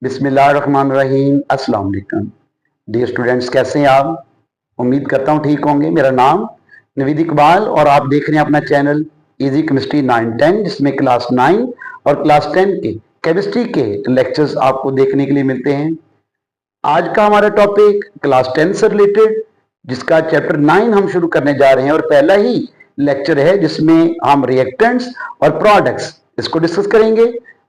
बिस्मिल्लाहिर्रहमानिर्रहीम। अस्सलाम वालेकुम डियर स्टूडेंट्स, कैसे हैं आप? उम्मीद करता हूँ ठीक होंगे। मेरा नाम नवीद इकबाल और आप देख रहे हैं अपना चैनल इजी केमिस्ट्री 9-10, जिसमें क्लास 9 और क्लास 10 के केमिस्ट्री के लेक्चर्स आपको देखने के लिए मिलते हैं। आज का हमारा टॉपिक क्लास 10 से रिलेटेड, जिसका चैप्टर 9 हम शुरू करने जा रहे हैं और पहला ही लेक्चर है जिसमें हम रिएक्टेंट्स और प्रोडक्ट्स इसको डिस्कस करेंगे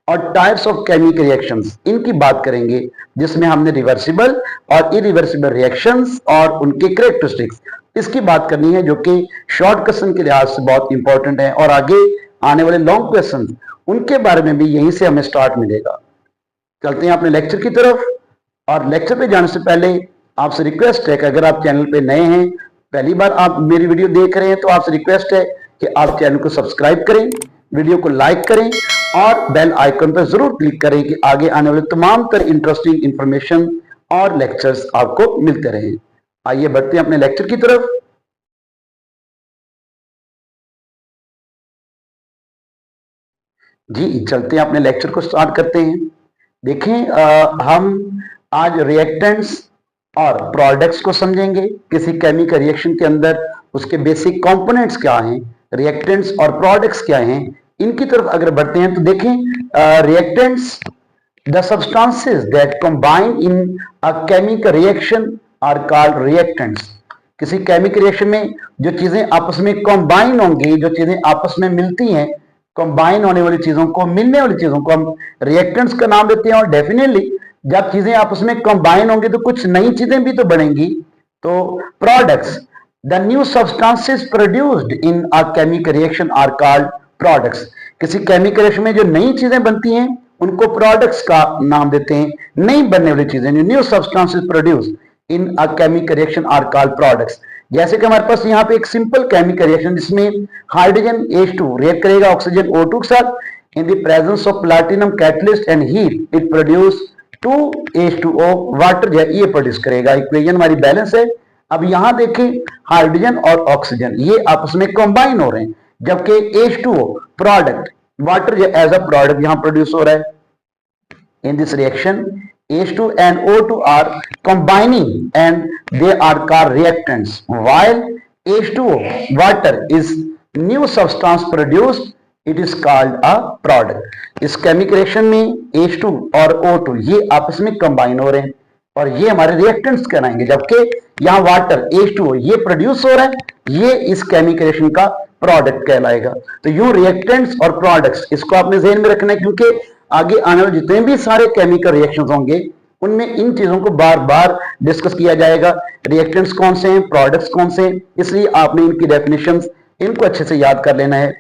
और टाइप्स ऑफ केमिकल रिएक्शंस इनकी बात करेंगे, जिसमें हमने रिवर्सिबल और इरिवर्सिबल रिएक्शंस और उनके कैरेक्टरिस्टिक्स इसकी बात करनी है, जो कि शॉर्ट क्वेश्चन के लिहाज से बहुत इंपॉर्टेंट है और आगे आने वाले लॉन्ग क्वेश्चन उनके बारे में भी यहीं से हमें स्टार्ट मिलेगा। चलते हैं अपने लेक्चर की तरफ। और लेक्चर पे जाने से पहले आपसे रिक्वेस्ट है कि अगर आप चैनल पे नए हैं, पहली बार आप मेरी वीडियो देख रहे हैं, तो आपसे रिक्वेस्ट है कि आप चैनल को सब्सक्राइब करें, वीडियो को लाइक करें और बेल आइकन पर जरूर क्लिक करें कि आगे आने वाले तमाम तर इंटरेस्टिंग इंफॉर्मेशन और लेक्चर्स आपको मिलते रहें। आइए बढ़ते हैं अपने लेक्चर की तरफ। जी चलते हैं अपने लेक्चर को स्टार्ट करते हैं। देखें, हम आज रिएक्टेंट्स और प्रोडक्ट्स को समझेंगे। किसी केमिकल रिएक्शन के अंदर उसके बेसिक कंपोनेंट्स क्या हैं, रिएक्टेंट्स और प्रोडक्ट्स क्या हैं, इनकी तरफ अगर बढ़ते हैं तो देखें, reactants the substances that combine in a chemical reaction are called reactants. किसी केमिकल रिएक्शन में जो चीजें आपस में कंबाइन होंगी, जो चीजें आपस में मिलती हैं, कंबाइन होने वाली चीजों को, मिलने वाली चीजों को हम रिएक्टेंट्स का नाम देते हैं। और डेफिनेटली जब चीजें आपस में कंबाइन होंगी तो कुछ नई चीजें भी तो बनेंगी। तो products, the new substances produced in a chemical reaction are called products. किसी केमिकल रिएक्शन में जो नई चीजें बनती हैं उनको प्रोडक्ट्स का नाम देते हैं। नई बनने वाली चीजें, new substances produce in a chemical reaction are called products. जैसे कि हमारे पास यहाँ पे एक सिंपल केमिकल रिएक्शन जिसमें हाइड्रोजन H2 रिएक्ट करेगा ऑक्सीजन O2 के साथ, in the presence of platinum catalyst and heat it produce 2H2O, water जो है ये प्रोड्यूस करेगा। इक्वेशन हमारी बैलेंस है। अब यहां देखें, हाइड्रोजन और ऑक्सीजन ये आपस में कंबाइन हो रहे हैं, जबकि H2O प्रोडक्ट, वाटर जो एज अ प्रोडक्ट यहां प्रोड्यूस हो रहा है। In this reaction H2 and O2 are combining and they are called reactants, while H2O water is new substance produced, it is called a product. इस chemical reaction में H2 और O2 ये आपस में कंबाइन हो रहे हैं और ये हमारे रिएक्टेंट्स कहलाएंगे, जबकि यहाँ वाटर H2O ये प्रोड्यूस हो रहा है, ये इस केमिकल रिएक्शन का प्रोडक्ट कहलाएगा। तो यूं रिएक्टेंट्स और प्रोडक्ट्स इसको आपने ध्यान में रखना है, क्योंकि आगे आने वाले जितने भी सारे केमिकल रिएक्शंस होंगे उनमें इन चीजों को बार बार डिस्कस किया जाएगा। रिएक्टेंट्स कौन से हैं, प्रोडक्ट्स कौन से हैं, इसलिए आपने इनकी डेफिनेशंस इनको अच्छे से याद कर लेना है।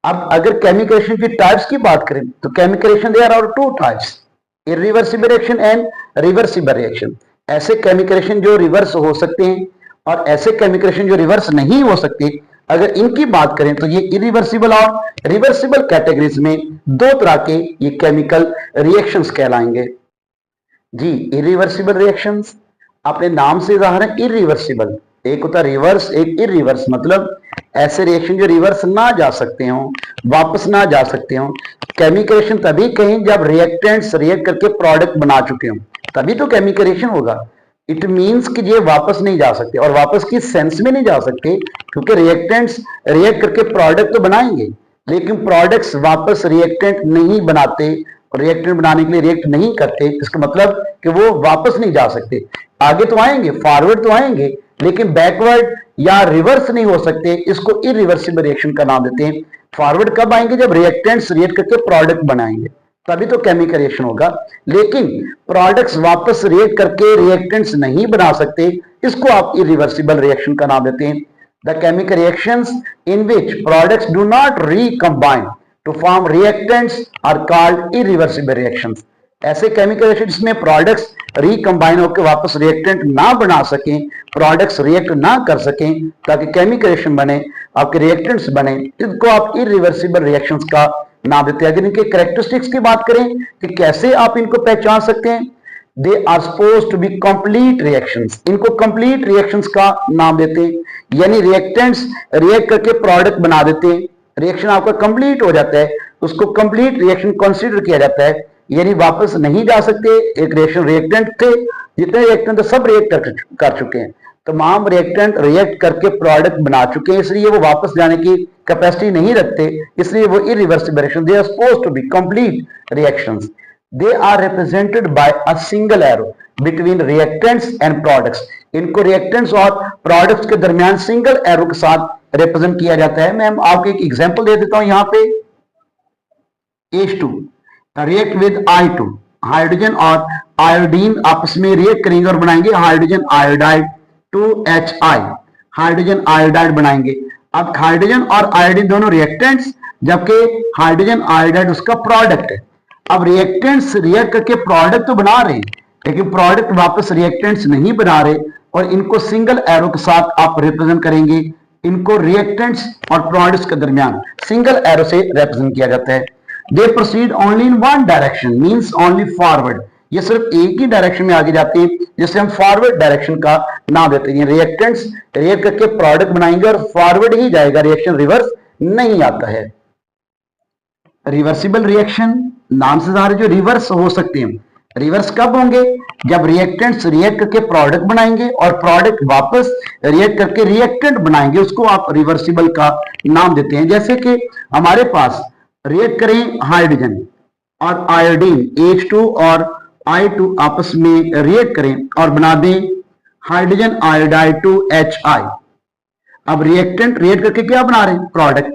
अब अगर केमिकल रिएक्शन की टाइप्स की बात करें तो chemical reaction there are two types, irreversible reaction and reversible reaction. ऐसे केमिकल रिएक्शन जो रिवर्स हो सकते हैं और ऐसे केमिकल रिएक्शन जो रिवर्स नहीं हो सकते। अगर इनकी बात करें तो ये इरिवर्सिबल और रिवर्सिबल कैटेगरीज में दो तरह के ये केमिकल रिएक्शंस कहलाएंगे। जी इरिवर्सिबल रिएक्शंस अपने नाम से जाहिर है इरिवर्सिबल, एक होता है रिवर्स, एक इरिवर्स, मतलब ऐसे रिएक्शन जो रिवर्स ना जा सकते हो, वापस ना जा सकते हो। केमिकल रिएक्शन तभी कहें जब रिएक्टेंट्स रिएक्ट करके प्रोडक्ट बना चुके हो, तभी तो केमिकल रिएक्शन होगा। इट मींस कि ये वापस नहीं जा सकते, और वापस की सेंस में नहीं जा सकते, क्योंकि रिएक्टेंट्स रिएक्ट करके प्रोडक्ट तो बनाएंगे, लेकिन प्रोडक्ट्स वापस रिएक्टेंट नहीं बनाते, रिएक्टेंट बनाने के लिए रिएक्ट नहीं करते। इसका मतलब कि वो वापस नहीं जा सकते। आगे तो आएंगे, फॉरवर्ड तो आएंगे, लेकिन बैकवर्ड या रिवर्स नहीं हो सकते। इसको इरिवर्सिबल रिएक्शन का नाम देते हैं। फॉरवर्ड कब आएंगे, जब रिएक्टेंट्स रिएक्ट करके प्रोडक्ट बनाएंगे, तभी तो केमिकल रिएक्शन होगा। लेकिन प्रोडक्ट्स वापस रिएक्ट करके रिएक्टेंट्स नहीं बना सकते, इसको आप इरिवर्सिबल रिएक्शन का नाम देते हैं। The chemical reactions in which products do not recombine to form reactants are called irreversible reactions. ऐसे केमिकल रिएक्शन जिसमें प्रोडक्ट्स रिकंबाइन होकर वापस रिएक्टेंट ना बना सकें, प्रोडक्ट्स रिएक्ट ना कर सकें ताकि केमिकल रिएक्शन बने, आपके रिएक्टेंट्स बने, इनको आप इरिवर्सिबल रिएक्शंस का नाम देते हैं। अगर इनके कैरेक्टरिस्टिक्स की बात करें कि कैसे आप इनको पहचान सकते हैं, they are suppose to be complete reactions, इनको कंप्लीट रिएक्शंस का नाम देते हैं। यानी रिएक्टेंट्स रिएक्ट करके प्रोडक्ट बना देते हैं, रिएक्शन आपका कंप्लीट हो जाता है, उसको कंप्लीट रिएक्शन कंसीडर किया जाता है। यानी वापस नहीं जा सकते। एक रिएक्शन रिएक्टेंट थे, जितने रिएक्टेंट थे सब रिएक्ट कर चुके हैं, तमाम रिएक्टेंट रिएक्ट करके प्रोडक्ट बना चुके हैं, इसलिए वो वापस जाने की कैपेसिटी नहीं रखते, इसलिए वो irreversible reaction, they are supposed to be complete reactions. They are represented by a single arrow between reactants and products. इनको रिएक्टेंट्स और प्रोडक्ट्स के दरमियान सिंगल एरो के साथ रिप्रेजेंट किया जाता है। मैं आपको एक एग्जांपल दे देता हूं, यहां पे H2 react with I2, hydrogen और आयोडीन आपस में रिएक्ट करेंगे और बनाएंगे hydrogen iodide 2HI, hydrogen iodide बनाएंगे। अब हाइड्रोजन और आयोडीन दोनों रिएक्टेंट्स, जबकि हाइड्रोजन आयोडाइड उसका प्रोडक्ट है। अब रिएक्टेंट्स रिएक्ट करके प्रोडक्ट तो बना रहे हैं, लेकिन प्रोडक्ट वापस रिएक्टेंट्स नहीं बना रहे, और इनको सिंगल एरो के साथ आप रिप्रेजेंट करेंगे। इनको रिएक्टेंट्स और प्रोडक्ट्स के दरमियान सिंगल एरो से रिप्रेजेंट किया जाता है। They proceed only in one direction, means only forward. ये सिर्फ एक ही डायरेक्शन में आगे जाते हैं, जिसे हम फॉरवर्ड डायरेक्शन का नाम देते हैं। रिएक्टेंट्स रिएक्ट करके प्रोडक्ट बनाएंगे और फॉरवर्ड ही जाएगा, रिएक्शन रिवर्स नहीं आता है। रिवर्सिबल रिएक्शन नाम से ज़ाहिर जो रिवर्स हो सकते हैं। रिवर्स कब होंगे? जब रिएक्टेंट्स रिएक्ट करके प्रोडक्ट बनाएंगे और प्रोडक्ट वापस रिएक्ट करके रिएक्टेंट बनाएंगे, उसको आप रिवर्सिबल का नाम देते हैं। जैसे कि हमारे पास रिएक्ट करें हाइड्रोजन और आयोडीन H2 और I2 आपस में रिएक्ट करें और बना दें हाइड्रोजन आयोडाइड 2HI। अब रिएक्टेंट रिएक्ट करके क्या बना रहे हैं? प्रोडक्ट।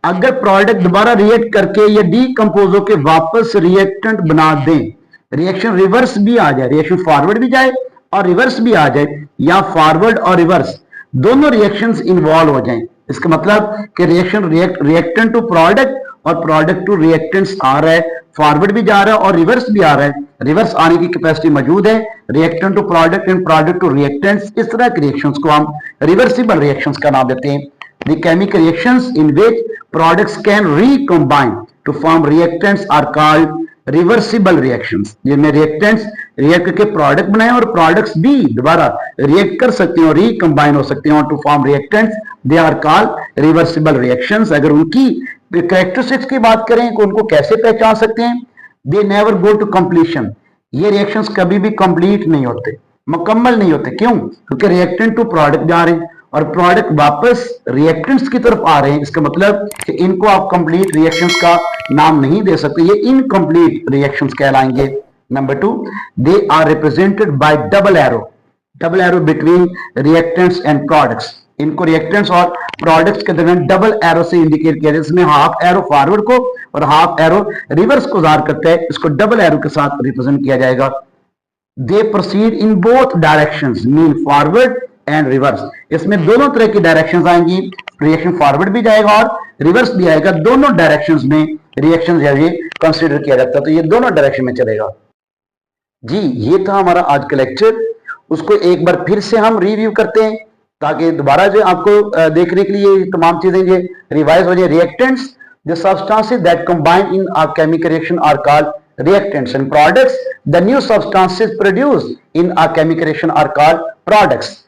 अगर प्रोडक्ट दोबारा रिएक्ट करके या डीकंपोज होकर वापस रिएक्टेंट बना दें, रिएक्शन रिवर्स भी आ जाए, रिएक्शन फॉरवर्ड भी जाए और रिवर्स भी आ जाए, या फॉरवर्ड और रिवर्स दोनों रिएक्शंस इन्वॉल्व हो जाएं, इसका मतलब कि रिएक्शन रिएक्टेंट टू प्रोडक्ट और प्रोडक्ट टू रिएक्टेंट्स आ रहा है, फॉरवर्ड भी जा रहा है और रिवर्स भी आ रहा है। रिवर्स आने की कैपेसिटी मौजूद है, reactant to product and product to reactants. इस तरह के रिएक्शंस को हम रिवर्सिबल रिएक्शंस का नाम देते हैं। The chemical reactions in which products can recombine to form reactants are called reversible reactions. जिनमें रिएक्टेंट्स रिएक्ट करके प्रोडक्ट बनाए और प्रोडक्ट्स भी दोबारा रिएक्ट कर सकते हैं और रिकंबाइन हो सकते हैं to form reactants, they are called reversible reactions. अगर उनकी कैरेक्टरिस्टिक्स की बात करें कि उनको कैसे पहचान सकते हैं, they never go to completion. ये रिएक्शंस कभी भी कंप्लीट नहीं होते, मुकम्मल नहीं होते। क्यों? क्योंकि रिएक्टेंट टू प्रोडक्ट जा रहे हैं और प्रोडक्ट वापस रिएक्टेंट्स की तरफ आ रहे हैं। इसका मतलब कि इनको आप कंप्लीट रिएक्शंस का नाम नहीं दे सकते, ये इनकम्प्लीट रिएक्शंस कहलाएंगे। Number 2, they are represented by double arrow between reactants and products. इनको रिएक्टेंट्स और प्रोडक्ट्स के दरमियान डबल एरो से इंडिकेट किया जाए, इसमें हाफ एरो फॉरवर्ड को और हाफ एरो रिवर्स को ज़ाहिर करता है, इसको डबल एरो के साथ रिप्रेजेंट किया जाएगा। They proceed in both directions, mean forward and reverse. इसमें दोनों तरह की डायरेक्शंस आएंगी, रिएक्शन फॉरवर्ड भी जाएगा और रिवर्स भी आएगा। दोनों डायरेक्शंस में रिएक्शन कंसीडर किया जाता है, तो ये दोनों डायरेक्शन में चलेगा। जी, ये था हमारा आज का लेक्चर। उसको एक बार फिर से हम रिव्यू करते हैं ताकि दोबारा जो आपको देखने के लिए तमाम चीजें जो रिवाइज हो जाए। Reactants, the substances that combine in a chemical reaction are called reactants, and products, the new substances produced in a chemical reaction are called products.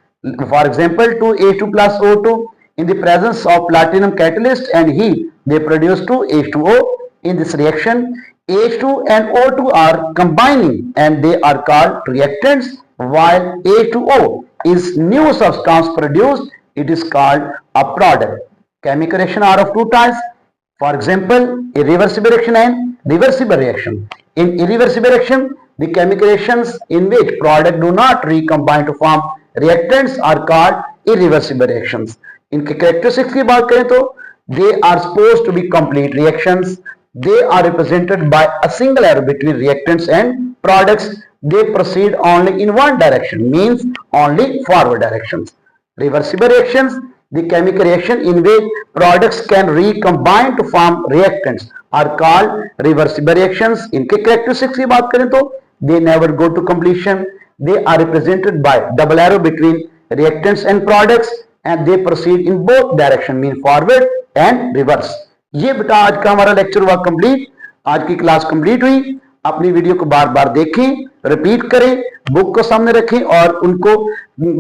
For example, 2H2 plus O2 in the presence of platinum catalyst and heat, they produce 2H2O. In this reaction, H2 and O2 are combining and they are called reactants, while H2O is new substance produced, it is called a product. Chemical reaction are of two types. For example, irreversible reaction and reversible reaction. In irreversible reaction, the chemical reactions in which product do not recombine to form reactants are called irreversible reactions. इनके characteristics की बात करें तो they are supposed to be complete reactions. They are represented by a single arrow between reactants and products. They proceed only in one direction, means only forward directions. Reversible reactions, the chemical reaction in which products can recombine to form reactants are called reversible reactions. इनके characteristics की बात करें तो they never go to completion. They are represented by double arrow between reactants and products and they proceed in both direction, mean forward and reverse. ये बेटा आज का हमारा लेक्चर हुआ कंप्लीट। आज की क्लास कंप्लीट हुई। अपनी वीडियो को बार बार देखें, रिपीट करें, बुक को सामने रखें और उनको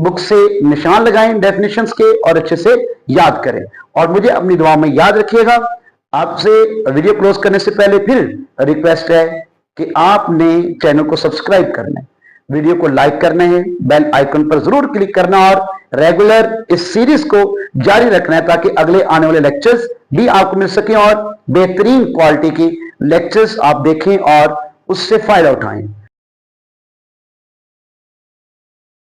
बुक से निशान लगाएं डेफिनेशंस के और अच्छे से याद करें। और मुझे अपनी दुआ में याद रखिएगा। आपसे वीडियो क्लोज करने से पहले फिर रिक्वेस्ट है कि आपने चैनल को सब्सक्राइब करना है, वीडियो को लाइक करना है, बेल आइकन पर जरूर क्लिक करना और रेगुलर इस सीरीज को जारी रखना है ताकि अगले आने वाले लेक्चर्स भी आपको मिल सके और बेहतरीन क्वालिटी की लेक्चर्स आप देखें और उससे फायदा उठाएं।